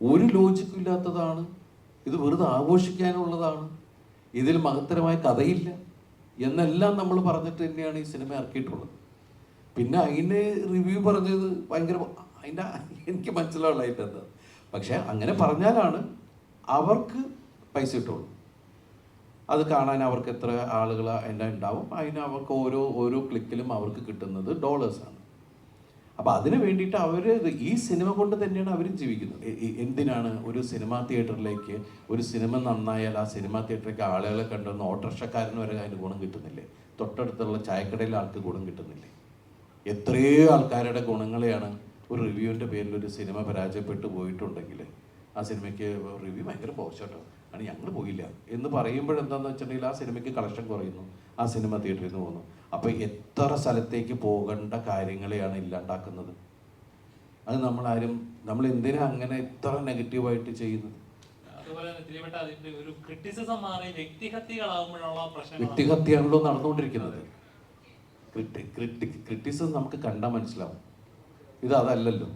ഒരു ലോജിക്കും ഇല്ലാത്തതാണ്. ഇത് വെറുതെ ആഘോഷിക്കാനുള്ളതാണ്, ഇതിൽ മഹത്തരമായ കഥയില്ല എന്നെല്ലാം നമ്മൾ പറഞ്ഞിട്ട് തന്നെയാണ് ഈ സിനിമ ഇറക്കിയിട്ടുള്ളത്. പിന്നെ അതിന് റിവ്യൂ പറഞ്ഞത് ഭയങ്കര അതിൻ്റെ എനിക്ക് മനസ്സിലാവുള്ളതായിട്ട് എന്താ. പക്ഷെ അങ്ങനെ പറഞ്ഞാലാണ് അവർക്ക് പൈസ കിട്ടുള്ളൂ. അത് കാണാൻ അവർക്ക് എത്ര ആളുകൾ അതിൻ്റെ ഉണ്ടാവും, അതിന് അവർക്ക് ഓരോ ക്ലിക്കിലും അവർക്ക് കിട്ടുന്നത് ഡോളേഴ്സാണ്. അപ്പോൾ അതിന് വേണ്ടിയിട്ട് അവർ ഈ സിനിമ കൊണ്ട് തന്നെയാണ് അവർ ജീവിക്കുന്നത്. എന്തിനാണ് ഒരു സിനിമാ തിയേറ്ററിലേക്ക് ഒരു സിനിമ നന്നായാൽ ആ സിനിമാ തിയേറ്ററിലേക്ക് ആളുകളെ കണ്ടുവന്ന് ഓട്ടോറിക്ഷക്കാരന് വരെ അതിന് ഗുണം കിട്ടുന്നില്ലേ? തൊട്ടടുത്തുള്ള ചായക്കടയിലെ ആൾക്ക് ഗുണം കിട്ടുന്നില്ലേ? എത്രയോ ആൾക്കാരുടെ ഗുണങ്ങളെയാണ് ഒരു റിവ്യൂവിൻ്റെ പേരിൽ ഒരു സിനിമ പരാജയപ്പെട്ടു പോയിട്ടുണ്ടെങ്കിൽ ആ സിനിമയ്ക്ക് റിവ്യൂ ഭയങ്കര പോസ്റ്റോ ആണ്, ഞങ്ങൾ പോയില്ല എന്ന് പറയുമ്പോഴെന്താണെന്ന് വെച്ചിട്ടുണ്ടെങ്കിൽ ആ സിനിമയ്ക്ക് കളക്ഷൻ കുറയുന്നു, ആ സിനിമ തിയേറ്ററിൽ നിന്ന് പോകുന്നു. അപ്പോൾ എത്ര സ്ഥലത്തേക്ക് പോകേണ്ട കാര്യങ്ങളെയാണ് ഇല്ലാണ്ടാക്കുന്നത്. അത് നമ്മൾ എന്തിനാ അങ്ങനെ ഇത്ര നെഗറ്റീവായിട്ട് ചെയ്യുന്നത്? വ്യക്തിഹത്യയാണല്ലോ നടന്നുകൊണ്ടിരിക്കുന്നത്. ക്രിറ്റിസിസം നമുക്ക് കണ്ടാൽ മനസ്സിലാവും, ഇത് അതല്ലല്ലോ.